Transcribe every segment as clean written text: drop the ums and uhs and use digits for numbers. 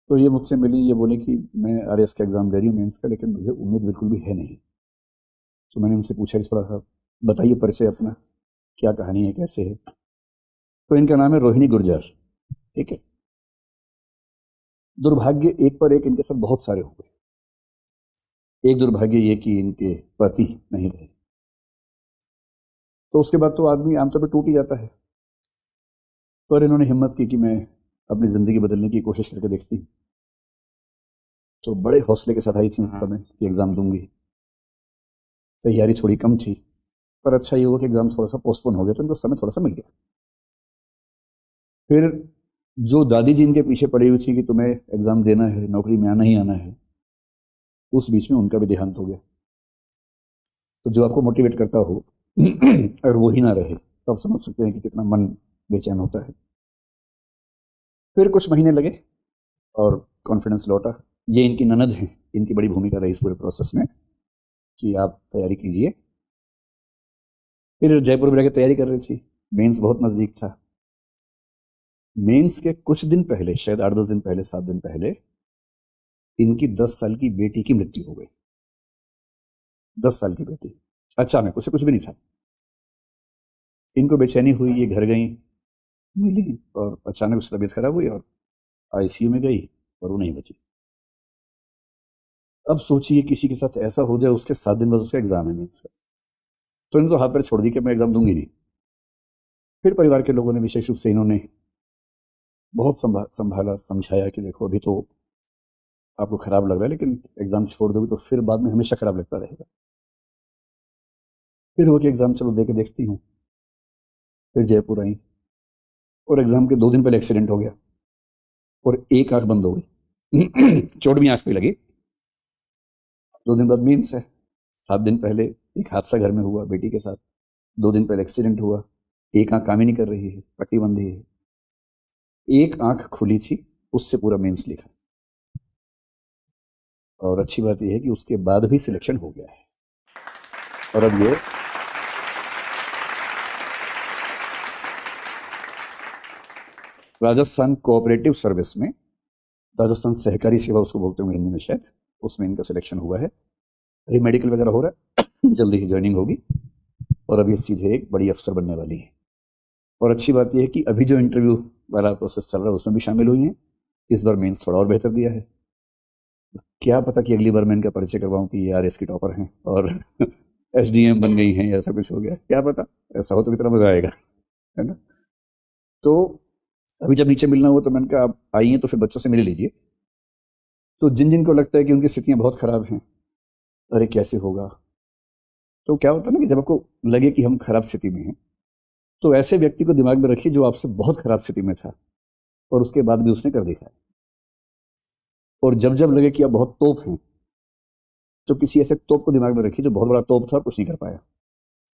तो ये मुझसे मिली, ये बोले कि मैं आरएस का एग्ज़ाम दे रही हूँ मेंस का, लेकिन मुझे उम्मीद बिल्कुल भी है नहीं। तो मैंने उनसे पूछा कि थोड़ा सा बताइए परिचय अपना, क्या कहानी है, कैसे है। तो इनका नाम है रोहिणी गुर्जर। ठीक है। दुर्भाग्य एक पर एक इनके साथ बहुत सारे हो गए। एक दुर्भाग्य ये कि इनके पति नहीं रहे। तो उसके बाद तो आदमी आमतौर पर टूट ही जाता है। पर इन्होंने हिम्मत की कि मैं अपनी ज़िंदगी बदलने की कोशिश करके देखती हूँ। तो बड़े हौसले के साथ आई थी उस समय कि एग्ज़ाम दूंगी। तैयारी थोड़ी कम थी, पर अच्छा ये हुआ कि एग्ज़ाम थोड़ा सा पोस्टपोन हो गया, तो इनको समय थोड़ा सा मिल गया। फिर जो दादी जी इनके पीछे पड़ी हुई थी कि तुम्हें एग्ज़ाम देना है, नौकरी में आना ही आना है, उस बीच में उनका भी देहांत हो गया। तो जो आपको मोटिवेट करता हो अगर वो ही ना रहे, तो आप समझ सकते हैं कि कितना मन बेचैन होता है। फिर कुछ महीने लगे और कॉन्फिडेंस लौटा। ये इनकी ननद है, इनकी बड़ी भूमिका रही इस पूरे प्रोसेस में कि आप तैयारी कीजिए। फिर जयपुर में रहकर तैयारी कर रही थी, मेंस बहुत नज़दीक था। मेंस के कुछ दिन पहले, शायद 8-10 दिन पहले, 7 दिन पहले, इनकी 10 साल की बेटी की मृत्यु हो गई। 10 साल की बेटी, अचानक, उसे कुछ भी नहीं था। इनको बेचैनी हुई, ये घर गई, मिली, और अचानक उसकी तबीयत खराब हुई और आईसीयू में गई और वो नहीं बची। अब सोचिए किसी के साथ ऐसा हो जाए, उसके 7 दिन बाद उसका एग्जाम है मेंस का, तो इन्होंने तो हाथ पैर छोड़ दी कि मैं एग्जाम दूंगी नहीं। फिर परिवार के लोगों ने, विशेष रूप से इन्होंने बहुत संभाला, समझाया कि देखो अभी तो आपको खराब लग रहा है, लेकिन एग्जाम छोड़ दोगे तो फिर बाद में हमेशा खराब लगता रहेगा। फिर वो कि एग्जाम चलो दे के देखती हूँ। फिर जयपुर आई और एग्जाम के 2 दिन पहले एक्सीडेंट हो गया और एक आंख बंद हो गई। चोट भी आंख पे लगी। 2 दिन बाद मीन्स है। 7 दिन पहले एक हादसा घर में हुआ बेटी के साथ। 2 दिन पहले एक्सीडेंट हुआ। एक आंख काम ही नहीं कर रही है, पट्टी बंधी है। एक आंख खुली थी, उससे पूरा मेंस लिखा। और अच्छी बात यह है कि उसके बाद भी सिलेक्शन हो गया है। और अब ये राजस्थान कोऑपरेटिव सर्विस में, राजस्थान सहकारी सेवा उसको बोलते होंगे हिंदी में शायद, उसमें इनका सिलेक्शन हुआ है। अभी मेडिकल वगैरह हो रहा है, जल्दी ही ज्वाइनिंग होगी और अब ये सीधे एक बड़ी अफसर बनने वाली है। और अच्छी बात यह है कि अभी जो इंटरव्यू वाला प्रोसेस चल रहा है उसमें भी शामिल हुई हैं। इस बार मेंस थोड़ा और बेहतर दिया है। क्या पता कि अगली बार मैं इनका परिचय करवाऊं कि ये आरएस की टॉपर हैं और एसडीएम बन गई हैं, या ऐसा कुछ हो गया, क्या पता। ऐसा हो तो कितना मजा आएगा, है ना। तो अभी जब नीचे मिलना हुआ तो मैंने कहा आप आई हैं तो फिर बच्चों से मिल लीजिए। तो जिन जिन को लगता है कि उनकी स्थितियां बहुत खराब हैं, अरे कैसे होगा, तो क्या होता है ना कि जब आपको लगे कि हम खराब स्थिति में हैं, तो ऐसे व्यक्ति को दिमाग में रखिए जो आपसे बहुत खराब स्थिति में था और उसके बाद भी उसने कर दिखाया। और जब जब लगे कि आप बहुत तोप हैं, तो किसी ऐसे तोप को दिमाग में रखिए जो बहुत बड़ा तोप था और कुछ नहीं कर पाया,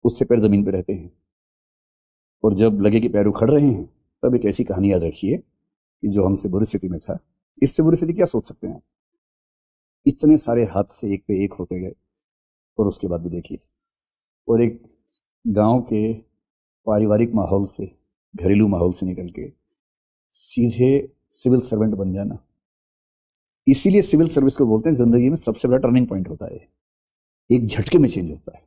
उससे पैर जमीन पे रहते हैं। और जब लगे कि पैर उखड़ रहे हैं, तब एक ऐसी कहानी याद रखिए कि जो हमसे बुरी स्थिति में था। इससे बुरी स्थिति क्या सोच सकते हैं। इतने सारे हादसे एक पे एक होते गए और उसके बाद भी देखिए। और एक गांव के पारिवारिक माहौल से, घरेलू माहौल से निकल के सीधे सिविल सर्वेंट बन जाना, इसीलिए सिविल सर्विस को बोलते हैं जिंदगी में सबसे बड़ा टर्निंग पॉइंट होता है। एक झटके में चेंज होता है।